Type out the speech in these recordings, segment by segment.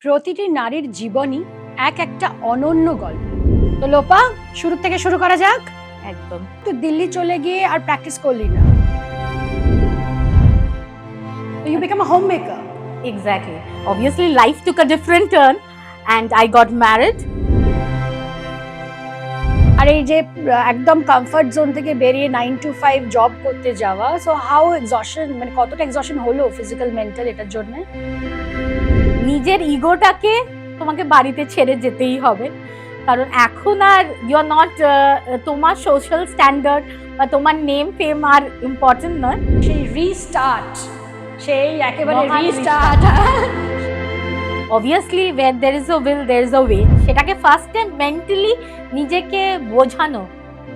প্রতিটি নারীর জীবনই এক একটা অনন্য গল্প। তো লোপা, শুরু থেকে শুরু করা যাক। একদম। তুই দিল্লি চলে গিয়ে আর প্র্যাকটিস করলি না, you become a home maker. Exactly. Obviously, life took a different turn and I got married. আর এই যে একদম কমফর্ট জোন থেকে বেরিয়ে 9 to 5 জব করতে যাওয়া, সো হাউ এক্সশন, মানে কতটা এক্সশন হলো ফিজিক্যাল মেন্টাল এটার জন্য? নিজের ইগোটাকে তোমাকে বাড়িতে ছেড়ে যেতেই হবে, কারণ এখন আর ইউ আর নট, তোমার সোশ্যাল স্ট্যান্ডার্ড বা তোমার নেম ফেম আর ইম্পর্টেন্ট নয়। সেই রিস্টার্ট, সেই একেবারে মহান restart. Obviously where there is a will there is a way, সেটাকে ফার্স্ট টাইম মেন্টালি নিজেকে বোঝানো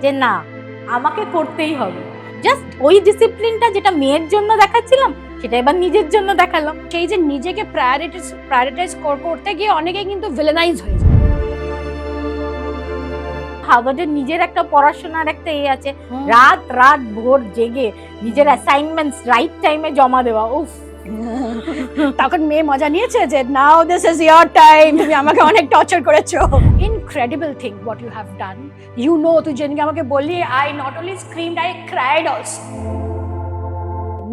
যে না, আমাকে করতেই হবে। জাস্ট ওই ডিসিপ্লিনটা যেটা মেয়ের জন্য দেখাচ্ছিলাম সেটা এবার নিজের জন্য দেখালাম। সেই যে নিজেকে প্রায়োরিটাইজ করতে গিয়ে অনেকেই কিন্তু ভিলেনাইজ হয়ে যায়। হার্ভার্ডের নিজের একটা পড়াশোনার একটা আছে, রাত রাত ভোর জেগে নিজের অ্যাসাইনমেন্টস রাইট টাইমে জমা দেওয়া। উফ, তখন মেয়ে মজা নিয়েছে যে now this is your time, তুমি আমাকে অনেক টর্চার করেছো। Incredible thing what you have done. You know, তুই যেদিনকে আমাকে বললি, I not only screamed, I cried also.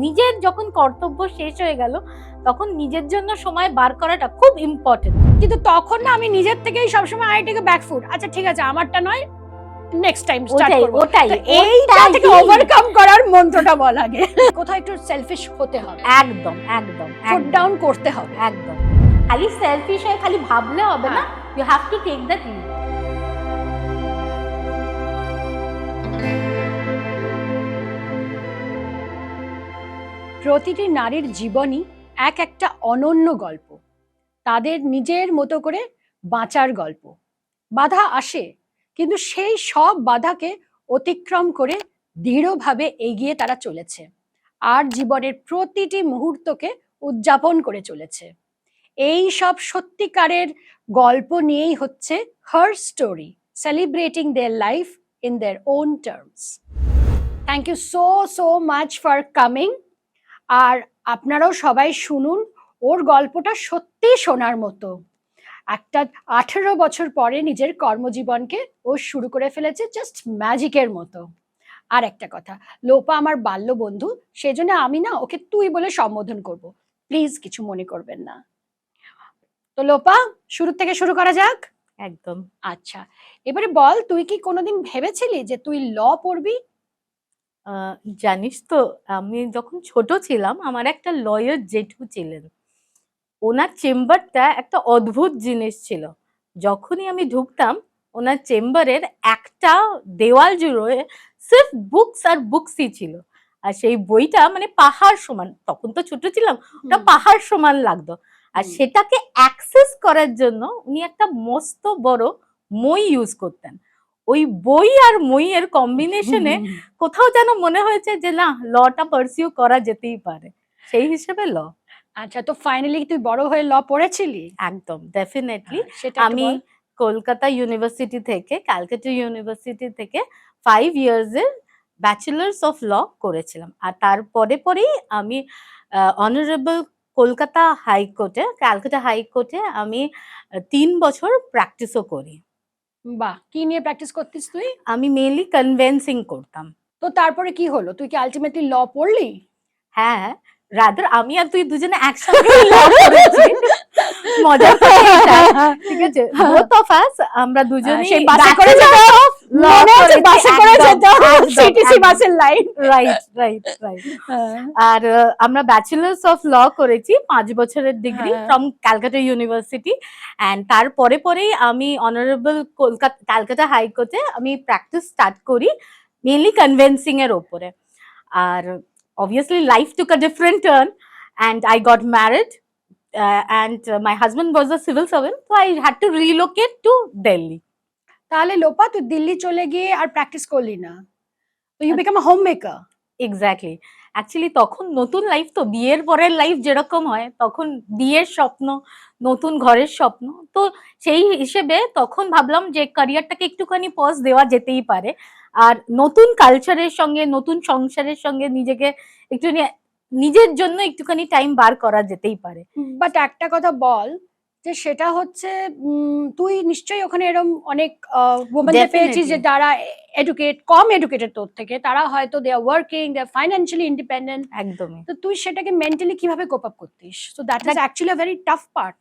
নিজের যখন কর্তব্য শেষ হয়ে গেল তখন নিজের জন্য সময় বার করাটা খুব ইম্পর্টেন্ট। কিন্তু তখন না আমি নিজের থেকেই সবসময় আই টেক ব্যাক ফুট, আচ্ছা ঠিক আছে আমারটা নয়, নেক্সট টাইম স্টার্ট করব। ওটাই এইটা থেকে ওভারকাম করার মন্ত্রটা বল আগে। কোথাও একটু সেলফিশ হতে হবে, একদম একদম ফুট ডাউন করতে হবে। একদম। খালি সেলফিশ হয়ে খালি ভাবলে হবে না, you have to take that lead. প্রতিটি নারীর জীবনই এক একটা অনন্য গল্প, তাদের নিজের মতো করে বাঁচার গল্প। বাধা আসে, কিন্তু সেই সব বাধাকে অতিক্রম করে দৃঢ়ভাবে এগিয়ে তারা চলেছে আর জীবনের প্রতিটি মুহূর্তকে উদযাপন করে চলেছে। এই সব সত্যিকারের গল্প নিয়েই হচ্ছে her story, celebrating their life in their own terms. Thank you so much for coming. আর আপনারাও সবাই শুনুন, ওর গল্পটা সত্যি শোনার মতো। একটা 18 বছর পরে নিজের কর্মজীবনকে ও শুরু করে ফেলেছে জাস্ট ম্যাজিকের মতো। আর একটা কথা, লোপা আমার বাল্য বন্ধু, সেজন্য আমি না ওকে তুই বলে সম্বোধন করব, প্লিজ কিছু মনে করবেন না। তো লোপা, শুরু থেকে শুরু করা যাক। একদম। আচ্ছা, এবারে বল, তুই কি কোনোদিন ভেবেছিলি যে তুই ল পড়বি? জানিস তো, আমি যখন ছোট ছিলাম আমার একটা লয়ার জেঠু ছিলেন। ওনার চেম্বারটা একটা অদ্ভুত জিনিস ছিল। যখনই আমি ঢুকতাম ওনার চেম্বারের একটা দেওয়াল জুড়ে সির্ফ বুকস আর বুকসই ছিল, আর সেই বইটা মানে পাহাড় সমান, তখন তো ছোট ছিলাম, ওটা পাহাড় সমান লাগতো। আর সেটাকে অ্যাক্সেস করার জন্য উনি একটা মস্ত বড় মই ইউজ করতেন। ওই বই আর মইয়ের কম্বিনেশনে কোথাও যেন মনে হয়েছে যে না, লটা পারসিউ করা যেতেই পারে, সেই হিসেবে ল। আচ্ছা, তো ফাইনালি তুই বড় হয়ে ল পড়েছিলি? একদম, ডেফিনেটলি। আমি আমি কলকাতা ইউনিভার্সিটি থেকে, ক্যালকাটা ইউনিভার্সিটি থেকে 5 ইয়ার্সের ব্যাচেলার্স অফ ল করেছিলাম। আর তারপরে পরেই আমি অনারেবল কলকাতা হাইকোর্টে, ক্যালকাটা হাইকোর্টে আমি 3 বছর প্র্যাকটিসও করি। বাহ, কি নিয়ে প্র্যাকটিস করতিস তুই? আমি মেইনলি কনভেন্সিং করতাম। তো তারপরে কি হলো, তুই কি আলটিমেটলি ল পড়লি? হ্যাঁ, রাদার আমি আর তুই দুজনে একসঙ্গে ল করেছি। মজা ঠিক আছে, both of us, আমরা দুজনেই সেই বাসে করে যেতাম, মনে আছে বাসে করে যেতাম, সিটিসি বাসের লাইন। Right right right. আর আমরা ব্যাচেলার্স অফ ল করেছি 5 বছরের degree from Calcutta university. And তারপরে পরেই আমি অনারেবল ক্যালকাটা হাইকোর্টে আমি প্র্যাকটিস স্টার্ট করি মেইনলি কনভেন্সিং এর উপরে। আর obviously life took a different turn and I got married, and my husband was a civil servant, so I had to relocate to Delhi. তাহলে লোপা, তুই দিল্লি চলে গিয়ে আর প্র্যাকটিস করলি না, তো you become a home maker. Exactly. Actually তখন নতুন life, তো বিয়ের পরের লাইফ যেরকম হয়, তখন বিয়ের স্বপ্ন, নতুন ঘরের স্বপ্ন, তো সেই হিসেবে তখন ভাবলাম যে ক্যারিয়ারটাকে একটুখানি পজ দেওয়া যেতেই পারে, আর নতুন কালচারের সঙ্গে, নতুন সংসারের সঙ্গে নিজেকে একটু নিজের জন্য একটুখানি টাইম বার করা যেতেই পারে। বাট একটা কথা বল, যে সেটা হচ্ছে তুই নিশ্চয়ই ওখানে এরকম অনেক ওমেনদের পেয়েছিস যে Definitely. যারা কম এডুকেটেড তোর থেকে, তারা হয়তো they are working, they are financially independent. একদমই তো তুই সেটাকে মেন্টালি কিভাবে কোপ আপ করতিস? সো দ্যাট ইজ দেখ, actually a very tough part.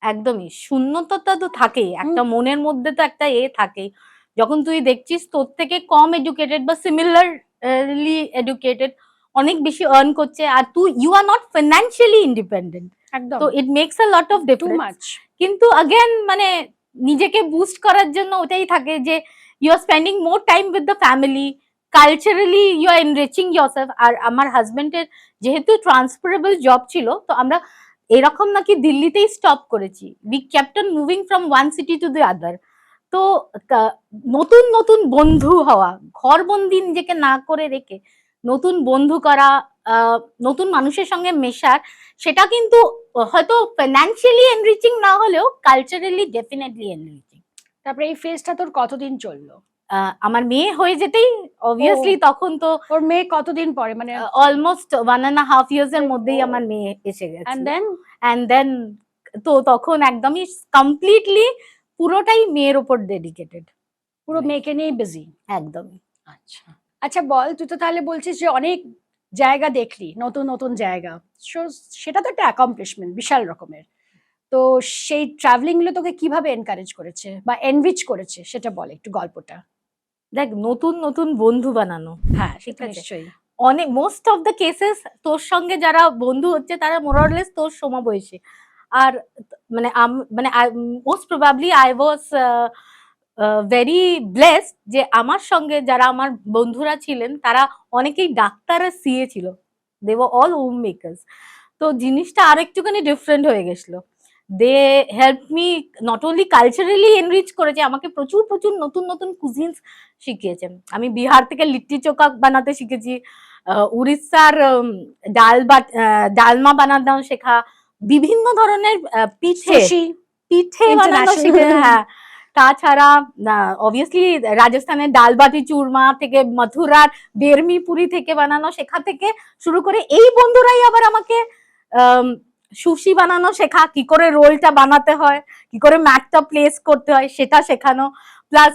একদমই শূন্যতা তো থাকেই, একটা মনের মধ্যে তো একটা থাকেই। যখন তুই দেখছিস তোর থেকে কম এডুকেটেড বা সিমিলারলি এডুকেটেড অনেক বেশি আর্ন করছে, আর তুই you are not financially independent, একদম তো it makes a lot of to difference. Much. কিন্তু अगेन মানে নিজেকে বুস্ট করার জন্য ওটাই থাকে যে you are spending more time with the family, culturally you are enriching yourself. আর আমার হাজবেন্ডের যেহেতু ট্রান্সফারেবল জব ছিল, তো আমরা এরকম নাকি দিল্লিতেই স্টপ করেছি, we kept on moving from one city to the other. তো নতুন নতুন বন্ধু হওয়া, ঘরবন্দি নিজেকে না করে রেখে নতুন বন্ধু করা, নতুন মানুষের সঙ্গে মেশার, সেটা কিন্তু হয়তো ফাইন্যান্সিয়ালি এনরিচিং না হলেও কালচারালি ডেফিনেটলি এনরিচিং। তারপরে এই ফেজটা তোর কতদিন চললো? আমার মেয়ে হয়ে যেতেই অবভিয়াসলি তখন তো ওর মেয়ে কতদিন পরে, মানে অলমোস্ট 1.5 years এর মধ্যেই আমার মেয়ে এসে গেছে। and then তো তখন একদমই কমপ্লিটলি পুরোটাই মেয়ের উপর ডেডিকেটেড, পুরো মেয়েকে নিয়েই বিজি। একদমই। আচ্ছা আচ্ছা, বল, তুই তো তাহলে বলছিস যে অনেক জায়গা দেখলি, নতুন নতুন জায়গা। সেটা তো একটা অ্যাকমপ্লিশমেন্ট বিশাল রকমের। তো সেই ট্রাভেলিং গুলো তোকে কিভাবে এনকারেজ করেছে বা এনরিচ করেছে সেটা বল একটু গল্পটা। দেখ, নতুন নতুন বন্ধু বানানো, হ্যাঁ ঠিক সেটা আছে। নিশ্চয়ই। অনেক মোস্ট অফ দ্য কেসেস তোর সঙ্গে যারা বন্ধু হচ্ছে তারা মোরলেস তোর সমবয়সী। আর মানে মানে most probably I was very blessed যে আমার সঙ্গে যারা আমার বন্ধুরা ছিলেন তারা অনেকেই ডাক্তার আর সিএ ছিল, they were all home makers. তো জিনিসটা আর একটুখানি ডিফারেন্ট হয়ে গেছিল। They help me not only culturally enrich করেছে, আমাকে প্রচুর প্রচুর নতুন নতুন কুজিনস শিখিয়েছে। আমি বিহার থেকে লিট্টি চোখা বানাতে শিখেছি, উড়িষ্যার ডালমা বানানো শেখা, বিভিন্ন ধরনের পিঠে পিঠে বানানো শিখে। হ্যাঁ, তাছাড়া অবভিয়াসলি রাজস্থানের ডাল বাটি চুরমা থেকে মথুরার বেরমি পুরি থেকে বানানো শেখা থেকে শুরু করে এই বন্ধুরাই আবার আমাকে সুশি বানানো শেখা, কি করে রোলটা বানাতে হয়, কি করে ম্যাটটা প্লেস করতে হয় সেটা শেখানো, প্লাস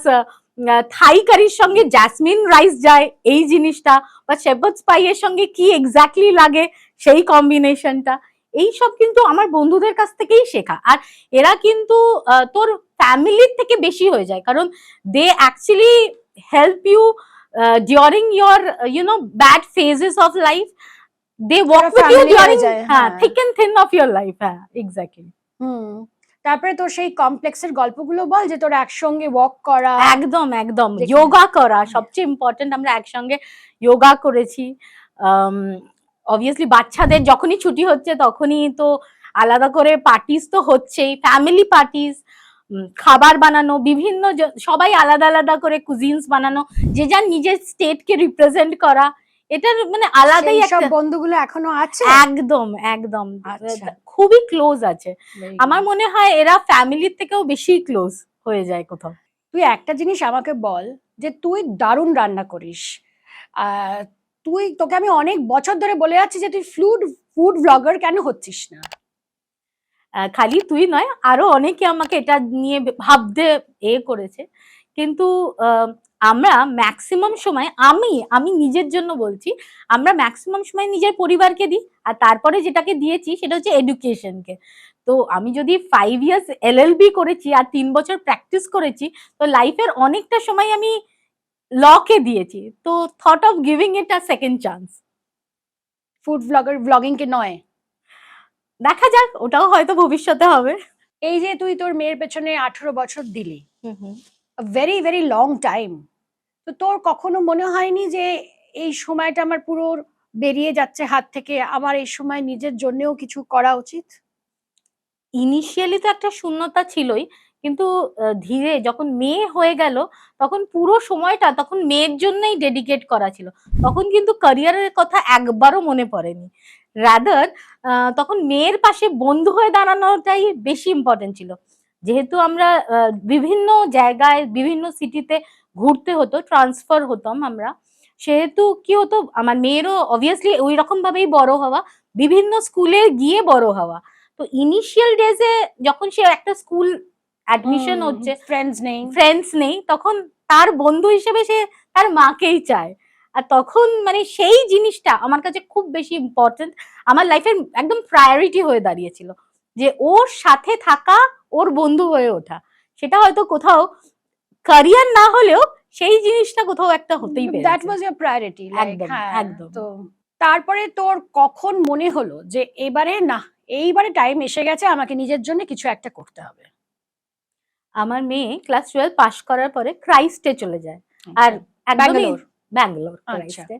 থাই কারির সঙ্গে জ্যাসমিন রাইস যায় এই জিনিসটা, বা শেপার্ডস পাই এর সঙ্গে কি এক্স্যাক্টলি লাগে সেই কম্বিনেশনটা, এইসব কিন্তু আমার বন্ধুদের কাছ থেকেই শেখা। আর এরা কিন্তু তোর ফ্যামিলির থেকে বেশি হয়ে যায়, কারণ they actually help you during your bad phases of life, they walk with you during thick and thin of your life। হ্যাঁ, এক্স্যাক্টলি। তারপরে তোর সেই কমপ্লেক্সের গল্পগুলো বল, যে তোর একসঙ্গে ওয়াক করা। একদম একদম, যোগা করা সবচেয়ে ইম্পর্টেন্ট। আমরা একসঙ্গে যোগা করেছি। অবভিয়াসলি বাচ্চাদের যখনই ছুটি হচ্ছে তখনই তো আলাদা করে পার্টিস তো হচ্ছেই, ফ্যামিলি পার্টিস, খাবার বানানো, বিভিন্ন সবাই আলাদা আলাদা করে কুজিনস বানানো, যে যার নিজের স্টেটকে রিপ্রেজেন্ট করা, এটার মানে আলাদাই একটা। বন্ধুগুলো এখনো আছে? একদম একদম, খুবই ক্লোজ আছে। আমার মনে হয় এরা ফ্যামিলির থেকেও বেশি ক্লোজ হয়ে যায় কোথাও। তুই একটা জিনিস আমাকে বল, যে তুই দারুণ রান্না করিস। তোকে আমি অনেক বছর ধরে বলে যাচ্ছি যে তুই ফুড ব্লগার কেন হচ্ছিস না। খালি তুই নয়, আরো অনেকে আমাকে এটা নিয়ে ভাবতে করেছে, কিন্তু আমরা ম্যাক্সিমাম সময়, আমি নিজের জন্য বলছি, আমরা ম্যাক্সিমাম সময় নিজের পরিবারকে দিই, আর তারপরে যেটাকে দিয়েছি সেটা হচ্ছে এডুকেশনকে। তো আমি যদি 5 years LLB করেছি আর 3 বছর প্র্যাকটিস করেছি, তো লাইফের অনেকটা সময় আমি লকে দিয়েছি। তো thought of giving it a second chance. Food blogging কে নয়, দেখা যাক, ওটাও হয়তো ভবিষ্যতে হবে। এই যে তুই তোর মেয়ের পেছনে 18 বছর দিলি, ভেরি ভেরি লং টাইম, তো তোর কখনো মনে হয়নি যে এই সময়টা আমার পুরো বেরিয়ে যাচ্ছে হাত থেকে, আমার এই সময় নিজের জন্যও কিছু করা উচিত? ইনিশিয়ালি তো একটা শূন্যতা ছিলই, কিন্তু ধীরে যখন মেয়ে হয়ে গেল তখন পুরো সময়টা তখন মেয়ের জন্যই ডেডিকেট করা ছিল, তখন কিন্তু ক্যারিয়ারের কথা একবারও মনে পড়েনি। রাদার তখন মেয়ের পাশে বন্ধু হয়ে দাঁড়ানোটাই বেশি ইম্পর্টেন্ট ছিল। যেহেতু আমরা বিভিন্ন জায়গায় বিভিন্ন সিটিতে ঘুরতে হতো, ট্রান্সফার হতাম আমরা, সেহেতু কি হতো, আমার মেয়েরও অবভিয়াসলি ওই রকম ভাবেই বড় হওয়া, বিভিন্ন স্কুলে গিয়ে বড় হওয়া, তো ইনিশিয়াল ডেজে যখন সে একটা স্কুল অ্যাডমিশন হচ্ছে, ফ্রেন্ডস নেই, তখন তার বন্ধু হিসেবে সে তার মাকেই চায়। আর তখন মানে সেই জিনিসটা আমার কাছে খুব বেশি ইম্পর্টেন্ট, আমার লাইফের একদম প্রায়োরিটি হয়ে দাঁড়িয়েছিল, যে ওর সাথে থাকা, ওর বন্ধু হয়ে ওঠা। সেটা হয়তো কোথাও ক্যারিয়ার না হলেও সেই জিনিসটা কোথাও একটা হতেই পেরেছে। That was your priority. একদম একদম। তো তারপরে তোর কখন মনে হলো যে এইবারে টাইম এসে গেছে, আমাকে নিজের জন্য কিছু একটা করতে হবে? আমার মেয়ে ক্লাস 12 পাস করার পরে ক্রাইস্টে চলে যায়, আর ব্যাঙ্গালোর ক্রাইস্টে।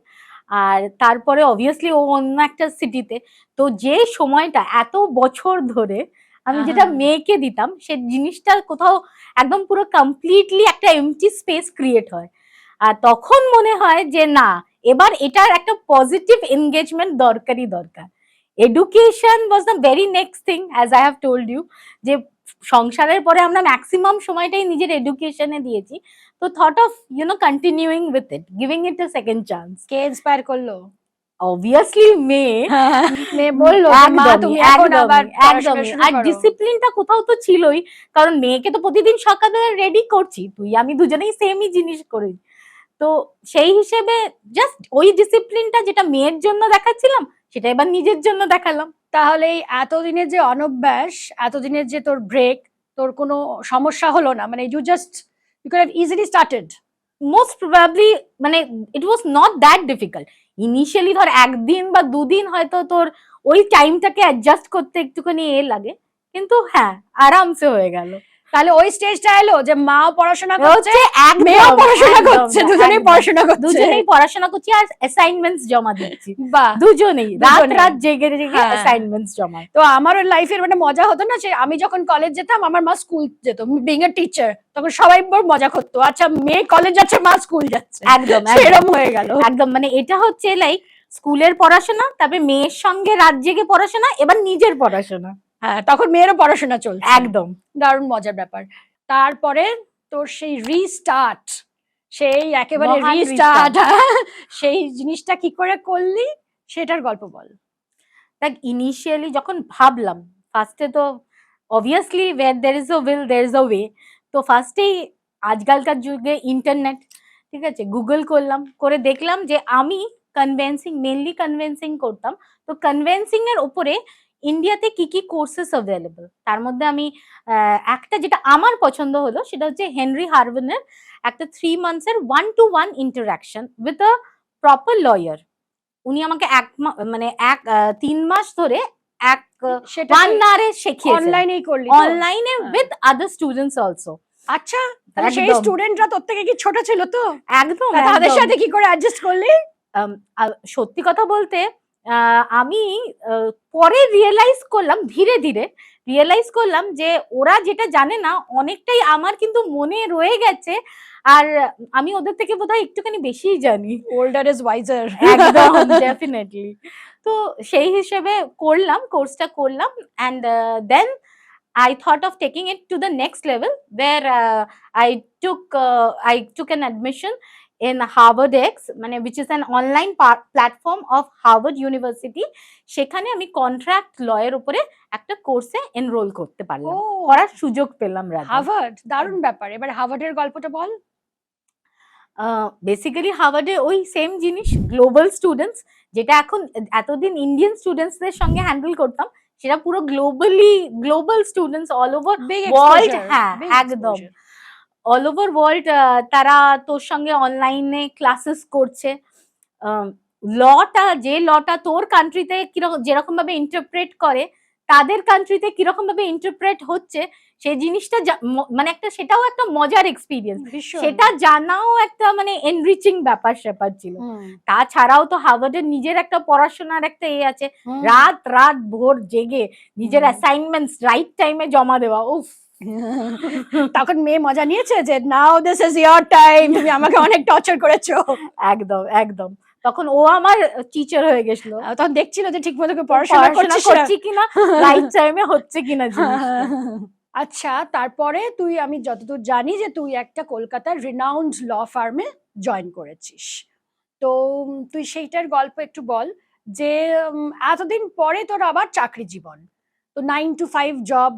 আর তারপরে অবভিয়াসলি ও অন্য একটা সিটিতে। তো যে সময়টা এত বছর ধরে আমি যেটা মেয়েকে দিতাম, সে জিনিসটা কোথাও একদম পুরো কমপ্লিটলি একটা এমটি স্পেস ক্রিয়েট হয়। আর তখন মনে হয় যে না, এবার এটার একটা পজিটিভ এনগেজমেন্ট দরকার। Education was the very next thing, as I have told you, যে সংসারের পরে আমরা ম্যাক্সিমাম সময়টাই নিজের এডুকেশনে দিয়েছি। তো thought of continuing with it, giving it a second chance. K inspire করলো? অবভিয়াসলি মেয়ে বললো মা তুমি এখন আবার একদমই। আর ডিসিপ্লিনটা কোথাও তো ছিলই, কারণ মেয়েকে তো প্রতিদিন সকালে রেডি করছি, তুই আমি দুজনেই সেমই জিনিস করি। তো সেই হিসেবে জাস্ট ওই ডিসিপ্লিনটা যেটা মেয়ের জন্য দেখাচ্ছিলাম, সেটা এবার নিজের জন্য দেখালাম। তাহলে এই এতদিনের যে অনভ্যাস, এতদিনের যে তোর ব্রেক, তোর কোনো সমস্যা হলো না? মানে you could have easily started. Most probably মানে it was not that difficult. Initially ধর একদিন বা দুদিন হয়তো তোর ওই টাইমটাকে অ্যাডজাস্ট করতে একটুখানি লাগে, কিন্তু হ্যাঁ আরামসে হয়ে গেল। তাহলে ওই স্টেজটা এলো যে মাও পড়াশোনা করছে, মেয়েও পড়াশোনা করছে, দুজনেই পড়াশোনা করছি আর অ্যাসাইনমেন্টস জমা দিচ্ছি। দুজনেই রাত জেগে অ্যাসাইনমেন্টস জমা। তো আমার লাইফের মানে মজা হতো না, যে আমি যখন কলেজ যেতাম, আমার মা স্কুল যেত, বিং এ টিচার, তখন সবাই বড় মজা করতো, আচ্ছা মেয়ে কলেজ যাচ্ছে, মা স্কুল যাচ্ছে। একদম এরকম হয়ে গেল। একদম মানে এটা হচ্ছে লাইক স্কুলের পড়াশোনা, তারপরে মেয়ের সঙ্গে রাত জেগে পড়াশোনা, এবার নিজের পড়াশোনা। হ্যাঁ, তখন মেয়েরও পড়াশোনা চলছে। একদম দারুণ মজার ব্যাপার। তারপরে তোর সেই রিস্টার্ট, সেই একেবারে রিস্টার্ট, সেই জিনিসটা কি করে করলি, সেটার গল্প বল। দেখ, ইনিশিয়ালি যখন ভাবলাম, ফার্স্টে তো obviously where there is a will there is a way. তো ফার্স্টেই আজকালকার যুগে ইন্টারনেট, ঠিক আছে, গুগল করলাম, করে দেখলাম যে আমি মেনলি কনভিন্সিং করতাম। তো কনভিন্সিং এর উপরে ইন্ডিয়াতে কি কি কোর্সেস অ্যাভেলেবল, তার মধ্যে আমি একটা যেটা আমার পছন্দ হলো, সেটা হচ্ছে হেনরি হারভেনের একটা 3 মান্থসের 1-to-1 interaction with a proper lawyer. উনি আমাকে 3 মাস ধরে সেটা 1 আওয়ারে শিখিয়েছেন। অনলাইনেই করলি? অনলাইনে উইথ আদার স্টুডেন্টস অলসো। আচ্ছা, তাহলে সেই স্টুডেন্টরা তোর থেকে কি ছোট ছিল? তো একদম। তাদের সাথে কি করে অ্যাডজাস্ট করলি? সত্যি কথা বলতে আমি পরে রিয়েলাইজ করলাম, ধীরে ধীরে রিয়েলাইজ করলাম যে ওরা যেটা জানে না অনেকটাই আমার কিন্তু মনে রয়ে গেছে, আর আমি ওদের থেকে বোধহয় একটুখানি বেশিই জানি। Older is wiser. একদম, ডেফিনেটলি। তো সেই হিসেবে কোর্সটা করলাম, and then I thought of taking it to the next level, where I took an admission in Harvard X, মানে which is an online platform of Harvard University. সেখানে আমি contract লয়ের উপরে একটা কোর্সে এনরোল করতে পারলাম, করার সুযোগ পেলাম। হার্ভার্ড, দারুণ ব্যাপার। এবার হার্ভার্ডের গল্পটা বল। বেসিক্যালি হার্ভার্ডে ওই সেম জিনিস, গ্লোবাল স্টুডেন্টস, যেটা এখন এতদিন ইন্ডিয়ান স্টুডেন্টসদের সঙ্গে হ্যান্ডেল করতাম, সেটা পুরো global students all over world. হ্যাঁ, একদম অল ওভার ওয়ার্ল্ড তারা তোর সঙ্গে অনলাইনে ক্লাসেস করছে। যে লটা তোর কান্ট্রিতে যেরকম ভাবে ইন্টারপ্রেট করে, তাদের কান্ট্রিতে কিরকম ভাবে ইন্টারপ্রেট হচ্ছে, সেই জিনিসটা মানে সেটাও একটা মজার এক্সপিরিয়েন্স। সেটা জানাও একটা মানে এনরিচিং ব্যাপার স্যাপার ছিল। তাছাড়াও তো হার্ভার্ডের নিজের একটা পড়াশোনার একটা আছে, রাত ভোর জেগে নিজের অ্যাসাইনমেন্টস রাইট টাইমে জমা দেওয়া। উফ, তখন মেয়ে মজা নিয়েছে যে now this is your time, তুমি আমাকে অনেক টর্চার করেছো। একদম একদম। তখন ও আমার টিচার হয়ে গেছিল, তখন দেখছিল যে ঠিক মতো পড়াশোনা করছি কিনা, রাইট টাইমে হচ্ছে কিনা। আচ্ছা, তারপরে আমি যতদূর জানি যে তুই একটা কলকাতার রিনাউন্ড ল ফার্মে জয়েন করেছিস। তো তুই সেইটার গল্প একটু বল, যে এতদিন পরে তোর আবার চাকরি জীবন, তো 9 to 5 জব,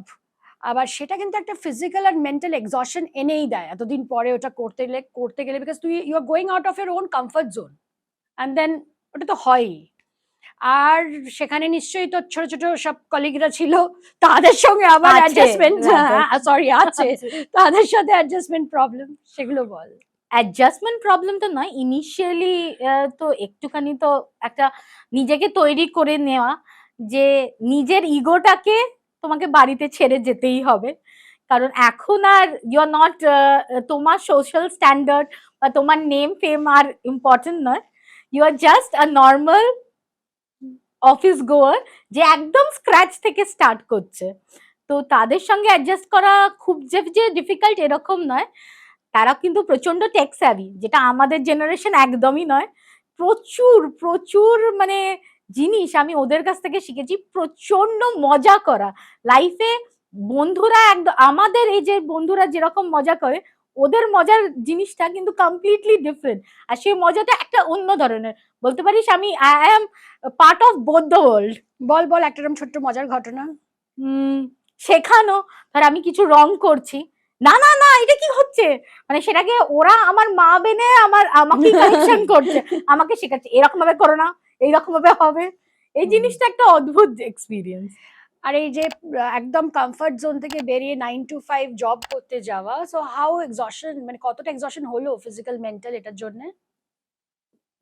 আবার সেটা কিন্তু একটা ফিজিক্যাল আর মেন্টাল এক্সশন এনেই দেয় এতদিন পরে ওটা করতে গেলে, বিকজ তুই you are going out of your own comfort zone, and then ওটা তো হয়ই। আর সেখানে নিশ্চয়ই তোর ছোট ছোট সব কলিগরা ছিল, তাদের সঙ্গে আবার আছে, অ্যাডজাস্টমেন্ট, সরি আছে, আছে। তাদের সাথে অ্যাডজাস্টমেন্ট প্রবলেম, সেগুলো বল। অ্যাডজাস্টমেন্ট প্রবলেম তো নয়, ইনিশিয়ালি তো একটুখানি তো একটা নিজেকে তৈরি করে নেওয়া যে নিজের ইগোটাকে তোমাকে বাড়িতে ছেড়ে যেতেই হবে, কারণ এখন আর ইউ আর নট, তোমার সোশ্যাল স্ট্যান্ডার্ড বা তোমার নেম ফেম আর ইম্পর্টেন্ট নয়, you are just a normal office goer যে একদম স্ক্র্যাচ থেকে স্টার্ট করছে। তো তাদের সঙ্গে অ্যাডজাস্ট করা খুব যে ডিফিকাল্ট এরকম নয়। তারা কিন্তু প্রচন্ড টেক স্যাভি, যেটা আমাদের জেনারেশন একদমই নয়। প্রচুর প্রচুর মানে জিনিস আমি ওদের কাছ থেকে শিখেছি, প্রচন্ড মজা করা লাইফে। বন্ধুরা একদম আমাদের এই যে বন্ধুরা যেরকম মজা করে, ওদের মজার জিনিসটা কিন্তু কমপ্লিটলি ডিফারেন্ট, আর সেই মজাটা একটা অন্য ধরনের। বলতে পারিস আমি I am part of both the world. বল বল একটা এরকম ছোট্ট মজার ঘটনা। শেখানো, ধর আমি কিছু রং করছি, না না না এটা কি হচ্ছে, মানে সেটাকে ওরা আমার মা বেনে আমাকে কারেকশন করছে, আমাকে শেখাচ্ছে এরকম ভাবে করো না, এইরকম ভাবে হবে। এই জিনিসটা একটা অদ্ভুত এক্সপিরিয়েন্স। আর এই যে একদম কমফর্ট জোন থেকে বেরিয়ে 9 to 5 জব করতে যাওয়া, সো হাউ এক্সশন, মানে কতটা এক্সশন হলো ফিজিক্যাল মেন্টাল এটার জন্য?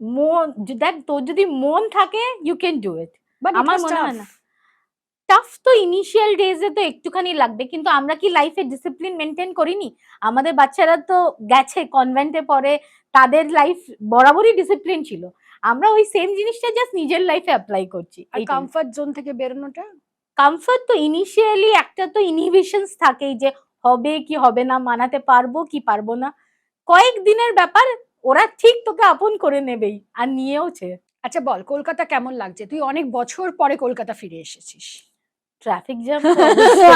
মন, দেখ তোর যদি মন থাকে you can do it. But আমার মনে হয় না টাফ তো ইনিশিয়াল ডেজে তো একটুখানি লাগবে, কিন্তু আমরা কি লাইফে ডিসিপ্লিন মেনটেন করিনি? আমাদের বাচ্চারা তো গেছে কনভেন্টে পড়ে, তাদের লাইফ বরাবরই ডিসিপ্লিন ছিল, আমরা ওই সেম জিনিসটা জাস্ট নিজের লাইফে অ্যাপ্লাই করছি। আর কমফর্ট জোন থেকে বেরোনোটা? কমফর্ট তো ইনিশিয়ালি একটা তো ইনহিবিশনস থাকেই, যে হবে কি হবে না, মানাতে পারবো কি পারবো না, কয়েক দিনের ব্যাপার, ওরা ঠিক তোকে আপন করে নেবেই আর নিয়েওছে। আচ্ছা বল, কলকাতা কেমন লাগছে? তুই অনেক বছর পরে কলকাতা ফিরে এসেছিস। Traffic jam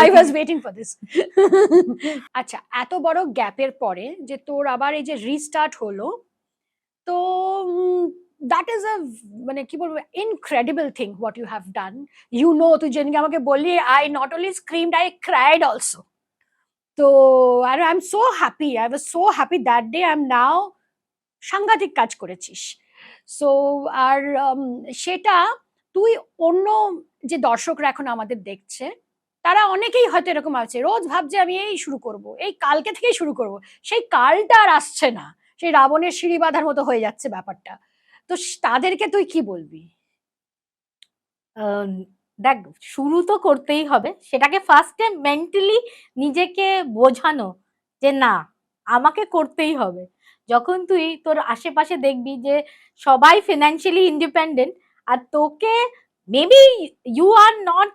I was waiting for this. আচ্ছা, এত বড় গ্যাপের পরে যে তোর আবার এই যে রিস্টার্ট হলো, তো দ্যাট ইজ আ, মানে কি বলবো, incredible thing what you have done. You know, তুই যেদিনকে আমাকে বললি, I not only screamed, I cried also. তো আর I am so happy, I was so happy that day. I am now, সাংঘাতিক কাজ করেছিস। সো আর সেটা তুই অন্য যে দর্শকরা এখন আমাদের দেখছে, তারা অনেকেই হয়তো এরকম আছে, রোজ ভাবছে আমি এই শুরু করব, এই কালকে থেকেই শুরু করব, সেই কালটা আর আসছে না, সেই রাবণের সিঁড়ি বাঁধার মতো হয়ে যাচ্ছে ব্যাপারটা। তো তাদেরকে তুই কি বলবি? দেখ শুরু তো করতেই হবে, সেটাকে ফার্স্টে মেন্টালি নিজেকে বোঝানো যে না আমাকে করতেই হবে। যখন তুই তোর আশেপাশে দেখবি যে সবাই ফিনান্সিয়ালি ইন্ডিপেন্ডেন্ট, আর তোকে maybe you are not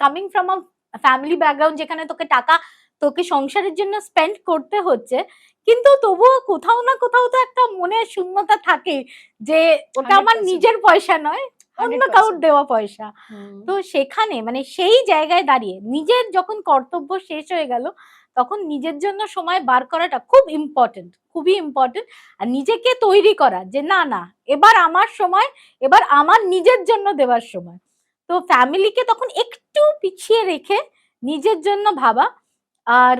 coming from a family background যেখানে তোকে টাকা তোকে সংসারের জন্য স্পেন্ড করতে হচ্ছে, কিন্তু তবুও কোথাও না কোথাও তো একটা মনে শূন্যতা থাকে যে ওটা আমার 100%। নিজের পয়সা নয়, অন্য 100%। কাউর দেওয়া পয়সা। তো সেখানে মানে সেই জায়গায় দাঁড়িয়ে নিজের যখন কর্তব্য শেষ হয়ে গেল, তখন নিজের জন্য সময় বার করাটা খুব ইম্পর্টেন্ট, খুবই ইম্পর্টেন্ট। আর নিজেকে তৈরি করা যে না না এবার আমার সময়, এবার আমার নিজের জন্য দেওয়ার সময়। তো ফ্যামিলিকে তখন একটু পিছিয়ে রেখে নিজের জন্য ভাবা। আর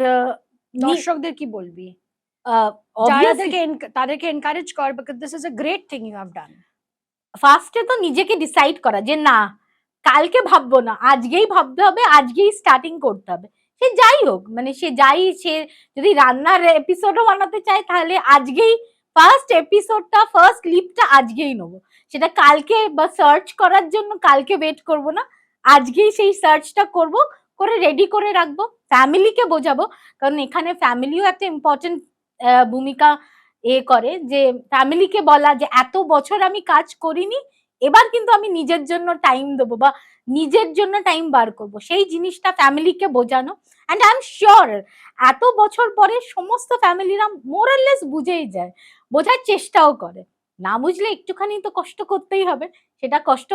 দর্শকদের কি বলবি? তাদেরকে এনকারেজ কর, because this is a great thing you have done. ফার্স্টে তো নিজেকে ডিসাইড করা যে না কালকে ভাববো না, আজকেই ভাবতে হবে, আজকেই স্টার্টিং করতে হবে। সে যাই হোক, মানে সে যদি রান্নার এপিসোডও বানাতে চায়, তাহলে আজকেই ফার্স্ট এপিসোডটা, ফার্স্ট ক্লিপটা আজকেই নেবো। সেটা কালকে বা সার্চ করার জন্য কালকে ওয়েট করব না, আজকেই সেই সার্চটা করব, করে রেডি করে রাখবো। ফ্যামিলিকে বোঝাবো, কারণ এখানে ফ্যামিলিও একটা ইম্পর্টেন্ট ভূমিকা করে, যে ফ্যামিলিকে বলা যে এত বছর আমি কাজ করিনি, এবার কিন্তু আমি নিজের জন্য টাইম দেবো বা নিজের জন্য টাইম বার করব, সেই জিনিসটা ফ্যামিলিকে বোঝানো। অ্যান্ড আই এম শিওর এত বছর পরে সমস্ত ফ্যামিলিরা মোরাললেস বুঝেই যায়, বোঝার চেষ্টাও করে। না বুঝলে একটুখানি তো কষ্ট করতেই হবে, সেটা কষ্ট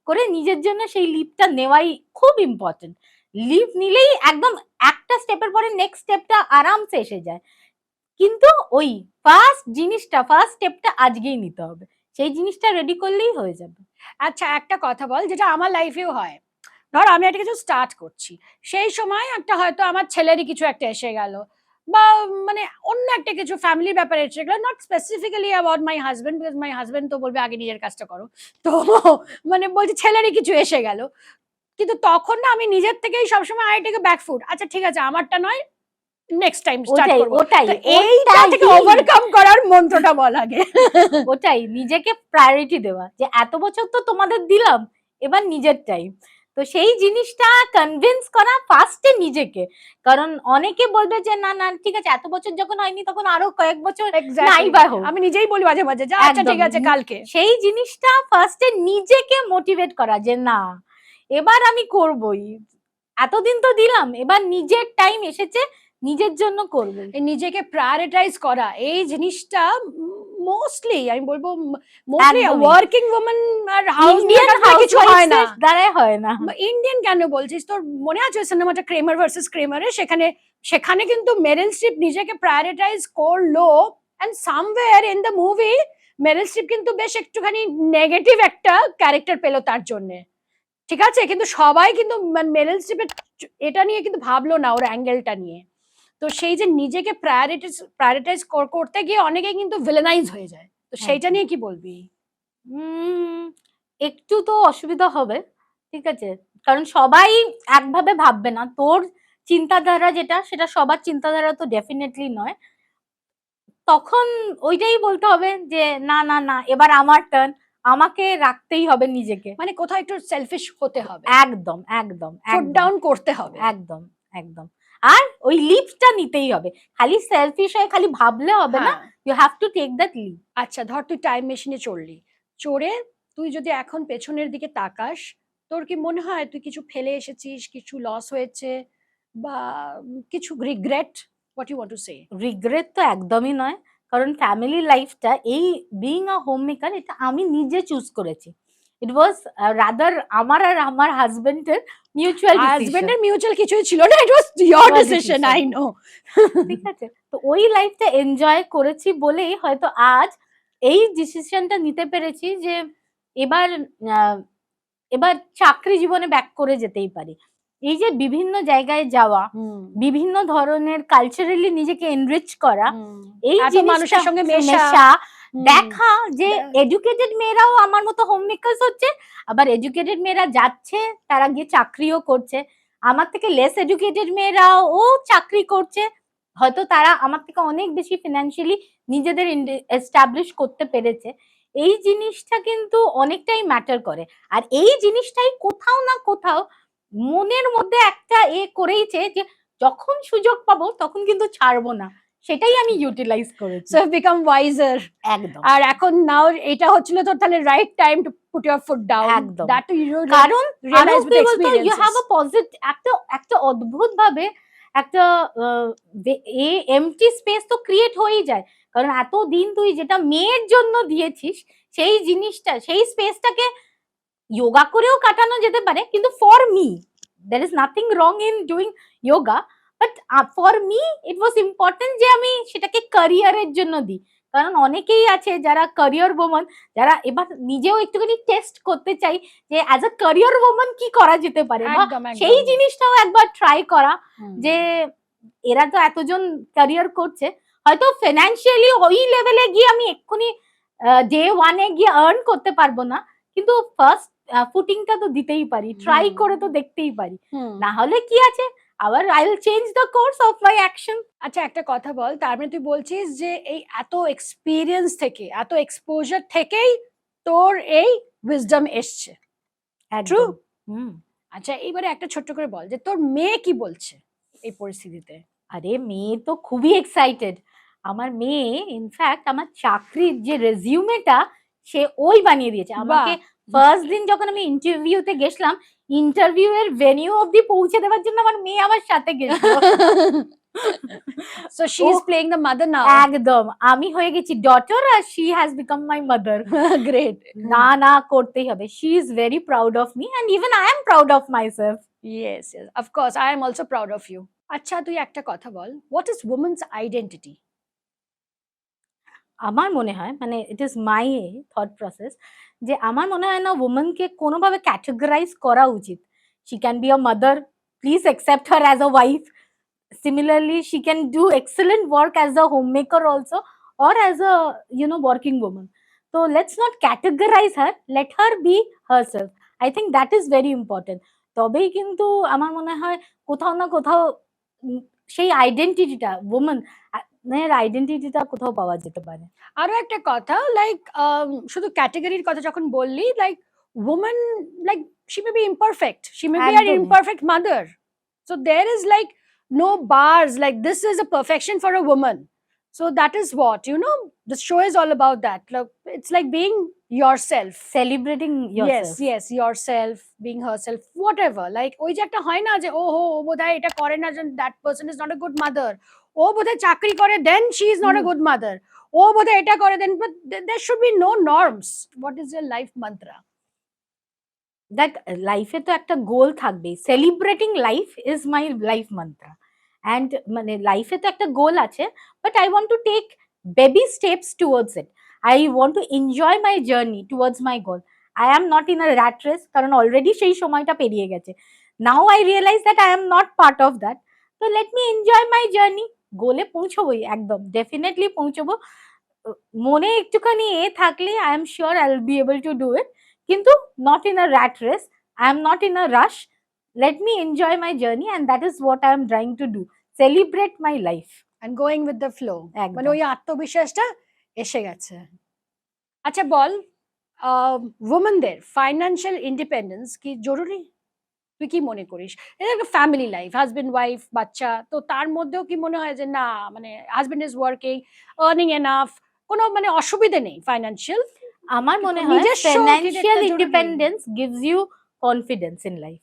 করে নিজের জন্য সেই লিভটা নেওয়াই খুব ইম্পর্টেন্ট। লিভ নিলেই একদম একটা স্টেপের পরে নেক্সট স্টেপটা আরামসে এসে যায়, কিন্তু ওই ফার্স্ট স্টেপটা আজকেই নিতে হবে, সেই জিনিসটা রেডি করলেই হয়ে যাবে। আচ্ছা একটা কথা বল, যেটা আমার লাইফেও হয়, ধর আমি একটা কিছু স্টার্ট করছি, সেই সময় একটা হয়তো আমার ছেলেরই কিছু একটা এসে গেল, বা মানে অন্য একটা কিছু ফ্যামিলির ব্যাপারে এসে গেল, not specifically about my husband, because my husband তো বলবে আগে নিজের কাজটা করো। তো মানে বলছি ছেলেরই কিছু এসে গেল, কিন্তু তখন না আমি নিজের থেকেই সবসময় আই টেক ব্যাকফুট, আচ্ছা ঠিক আছে আমারটা নয়, নেক্সট টাইম স্টার্ট ওটাই করবো। ওটাই তো এইটা থেকে ওটাই ওভারকাম করার মন্ত্রটা বল আগে। ওটাই নিজেকে প্রায়োরিটি দেওয়া, যে এত বছর তো তোমাদের দিলাম, এবার নিজের টাইম। তো সেই জিনিসটা কনভিন্স করা ফার্স্টে নিজেকে, কারণ অনেকে বলবে যে না না ঠিক আছে এত বছর যখন হয়নি তখন আরো কয়েক বছর নাই বা হোক। আমি নিজেই বলি মাঝে মাঝে যে আচ্ছা একদম। ঠিক আছে কালকে। সেই জিনিসটা ফার্স্টে নিজেকে মোটিভেট করা যে না এবার আমি করবই, এতদিন তো দিলাম, এবার নিজের টাইম এসেছে, নিজের জন্য করবো। এই নিজেকে প্রায়োরিটাইজ করা, এই জিনিসটা মোস্টলি আমি বলবো মোস্টলি একদমই। ওয়ার্কিং ওম্যান আর ইন্ডিয়ান কিছু হয় না। দ্বারাই হয় না। ইন্ডিয়ান কেন বলছিস, তোর মনে আছে সিনেমাটা ক্রেমার ভার্সেস ক্রেমারে, সেখানে সেখানে কিন্তু মেরিল স্ট্রিপ নিজেকে প্রায়োরিটাইজ করলো, and somewhere in the movie Meryl Streep কিন্তু বেশ একটুখানি নেগেটিভ একটা ক্যারেক্টার পেলো তার জন্য, ঠিক আছে, কিন্তু সবাই কিন্তু মেরিল স্ট্রিপের এটা নিয়ে কিন্তু ভাবলো না, ওর অ্যাঙ্গেলটা নিয়ে। তো সেই যে নিজেকে প্রায়োরিটাইজ করতে গিয়ে অনেকে কিন্তু ভিলেনাইজ হয়ে যায়, তো সেইটা নিয়ে কি বলবি? একটু তো অসুবিধা হবে, ঠিক আছে, কারণ সবাই একভাবে ভাববে না, তোর চিন্তাধারা যেটা সেটা সবার চিন্তাধারা তো ডেফিনেটলি নয়। তখন ওইটাই বলতে হবে যে না না না এবার আমার টার্ন, আমাকে রাখতেই হবে নিজেকে, মানে কোথাও একটু সেলফিশ হতে হবে, একদম একদম ফুট ডাউন করতে হবে, একদম একদম। আর ওই লিপটা নিতেই হবে, খালি সেলফিশ হয়ে খালি ভাবলে হবে না, you have to take that leap. আচ্ছা ধর তুই টাইম মেশিনে চড়লি, চড়ে তুই যদি এখন পেছনের দিকে তাকাস, তোর কি মনে হয় তুই কিছু ফেলে এসেছিস, কিছু লস হয়েছে, বা কিছু regret? What you want to say? Regret তো একদমই নয়, কারণ ফ্যামিলি লাইফটা এই বিইং আ হোম মেকার এটা আমি নিজে চুজ করেছি। ইট ওয়াজ রাদার আমার আর আমার হাজবেন্ডের মিউচুয়াল হাজবেন্ডের মিউচুয়াল কিছুই ছিল না, it was your decision, I know. ঠিক আছে, তো ওই লাইফটা এনজয় করেছি বলেই হয়তো আজ এই ডিসিশনটা নিতে পেরেছি যে এবার এবার চাকরি জীবনে ব্যাক করে যেতেই পারি। এই যে বিভিন্ন জায়গায় যাওয়া, বিভিন্ন ধরনের কালচারালি নিজেকে এনরিচ করা, এই মানুষের সঙ্গে মেশা, দেখা যে এডুকেটেড মেয়েরাও আমার মতো হোম মেকার্স হচ্ছে, আবার এডুকেটেড মেয়েরা যাচ্ছে তারা গিয়ে চাকরিও করছে, আমার থেকে লেস এডুকেটেড মেয়েরাও চাকরি করছে, হয়তো তারা আমার থেকে অনেক বেশি ফিনান্সিয়ালি নিজেদের এস্টাবলিশ করতে পেরেছে। এই জিনিসটা কিন্তু অনেকটাই ম্যাটার করে, আর এই জিনিসটাই কোথাও না কোথাও মনের মধ্যে একটা করেইছে যে যখন সুযোগ পাবো তখন কিন্তু ছাড়বো না, সেটাই আমি ইউটিলাইজ করেছি। So become wiser. একদম। আর এখন নাও এটা হচ্ছিল তোর তাহলে right time to put your foot down, একদম। দ্যাট ইউ কারণ realise with you experiences. Have a positive একটা অদ্ভুত ভাবে একটা এমটি স্পেস তো ক্রিয়েট হয়েই যায়, কারণ এত দিন তুই যেটা মেয়ের জন্য দিয়েছিস সেই জিনিসটা সেই স্পেসটাকে যোগা করেও কাটানো যেতে পারে, কিন্তু for me there is nothing wrong in doing yoga, but for me it was important যে আমি সেটাকে ক্যারিয়ারের জন্য দিই, কারণ অনেকেই আছে যারা ক্যারিয়ার ওম্যান, যারা এবার নিজেও একটুখানি টেস্ট করতে চাই যে অ্যাজ আ ক্যারিয়ার ওম্যান কি করা যেতে পারে, সেই জিনিসটাও একবার ট্রাই করা, যে এরা তো এতজন ক্যারিয়ার করছে, হয়তো ফিনান্সিয়ালি ওই লেভেলে গিয়ে আমি এক্ষুনি ডে ওয়ানে গিয়ে আর্ন করতে পারবো না, কিন্তু ফার্স্ট ফুটিংটা তো দিতেই পারি, ট্রাই করে তো দেখতেই পারি, না হলে কি আছে আবার I will change the course of my action. আচ্ছা একটা কথা বল, তার মানে তুই বলছিস যে এই এত এক্সপিরিয়েন্স থেকে, এত এক্সপোজার থেকেই তোর এই উইজডম এসছে, ট্রু? আচ্ছা এইবারে একটা ছোট্ট করে বল যে তোর মেয়ে কি বলছে এই পরিস্থিতিতে? আরে মেয়ে তো খুবই এক্সাইটেড, আমার মেয়ে ইনফ্যাক্ট আমার চাকরির যে রেজিউমেটা সে ওই বানিয়ে দিয়েছে আমাকে। ফার্স্ট দিন যখন আমি ইন্টারভিউতে গেছিলাম, ইন্টারভিউ এর ভেনিউ অবধি পৌঁছে দেওয়ার জন্য আমার মেয়ে আমার সাথে গেছিল। So she is playing the mother now. একদম, আমি হয়ে গেছি ডটার আর she has become my mother. Great. না না করতেই হবে, she is very proud of me and even I am proud of myself. Yes, yes, of course, I am also proud of you. আচ্ছা তুই একটা কথা বল, what is women's identity? আমার মনে হয় মানে it is my thought process, যে আমার মনে হয় না ওমেনকে কোনোভাবে ক্যাটেগরাইজ করা উচিত, She can be a mother. Please accept her as a wife. Similarly, she can do excellent work as a homemaker also, or as a working woman. So let's not categorize her. Let her be herself. I think that is very important. তবেই কিন্তু আমার মনে হয় কোথাও না কোথাও সেই আইডেন্টিটিটা এর আইডেন্টিটিটা কোথাও পাওয়া যেতে পারে। আরো একটা কথা, লাইক শুধু ক্যাটাগরির কথা যখন বললি, like woman, like she may be imperfect, she may be an একদমই। imperfect mother, so there is like no bars like this is a perfection for a woman. So that is what the show is all about. That like it's like being yourself, Celebrating yourself. yes yourself, being herself, whatever. Like ওই যে একটা হয় না যে ও বোধহয় এটা করে না, that person is not a good mother, ও বোধহয় চাকরি করে then she is not a good mother, ও বোধহয় এটা করে then, but there should be no norms. What is your life mantra? দেখ, লাইফে তো একটা গোল থাকবেই। Celebrating life is my life mantra. And মানে লাইফে তো একটা গোল আছে, but I want to take baby steps towards it. I want to enjoy my journey towards my goal. I am not in a rat race, কারণ already সেই সময়টা পেরিয়ে গেছে। Now I realise that I am not part of that. তো let me enjoy my journey. গোলে পৌঁছবোই, একদম definitely পৌঁছবো। মনে একটুখানি থাকলে I am sure I will be able to do it, কিন্তু not in a rat race. I am not in a rush. Let me enjoy my journey, and that is what I am trying to do. Celebrate my life. And going with the flow, একদম। মানে ওই আত্মবিশ্বাসটা এসে গেছে। আচ্ছা বল, ওমেনদের financial independence কি জরুরি? তুই কি মনে করিস? এটা একটা ফ্যামিলি লাইফ, হাজবেন্ড ওয়াইফ বাচ্চা, তো তার মধ্যেও কি মনে হয় যে না, মানে husband is working, earning enough, কোনো মানে অসুবিধে নেই ফাইন্যান্সিয়াল? আমার মনে হয় নিজস্ব ফিনান্সিয়াল একটা জরুরি। Independence gives you confidence in life.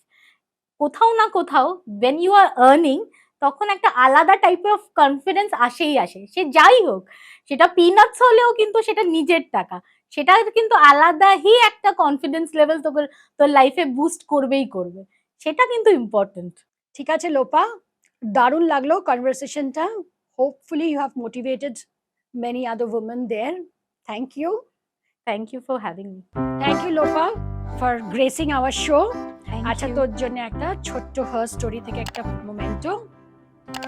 কোথাও না কোথাও when you are earning, তখন একটা আলাদা টাইপের অফ কনফিডেন্স আসে। সে যাই হোক, সেটা পিনাটস হলেও কিন্তু সেটা নিজের টাকা, সেটা কিন্তু আলাদাই একটা কনফিডেন্স লেভেল তোর লাইফে বুস্ট করবেই করবে। সেটা কিন্তু ইম্পর্টেন্ট। ঠিক আছে লোপা, দারুণ লাগলো কনভারসেশনটা। Hopefully you have motivated many other women there. Thank you. Thank you for having me. Thank you Lopa for gracing our show. Thank আচ্ছা, you. তোর জন্য একটা ছোট্ট হার স্টোরি থেকে একটা মোমেন্টো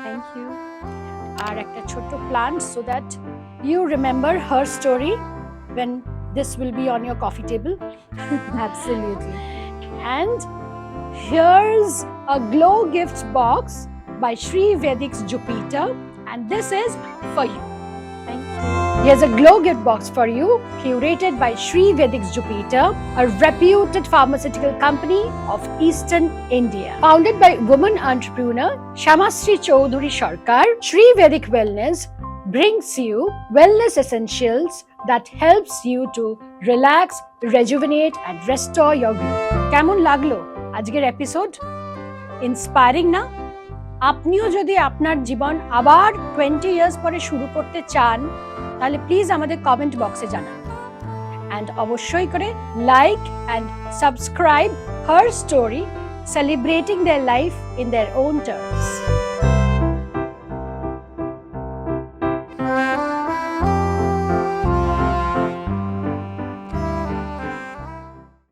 Thank you. আর একটা ছোট্ট plan, so that you remember her story when this will be on your coffee table. Absolutely. And here's a glow gift box by Sri Vedic's Jupiter, and this is for you. Thank you. Here's a glow gift box for you, curated by Sri Vedic's Jupiter, a reputed pharmaceutical company of Eastern India. Founded by woman entrepreneur Shamasri Chaudhuri Sarkar, Sri Vedic Wellness brings you wellness essentials that helps you to relax, rejuvenate and restore your glow. কেমন লাগলো আজকের episode? Inspiring না? আপনিও যদি আপনার জীবন আবার 20 years পরে শুরু করতে চান, তাহলে প্লিজ আমাদের কমেন্ট বক্সে জানান। অ্যান্ড অবশ্যই করে like and subscribe her story, celebrating their life in their own terms.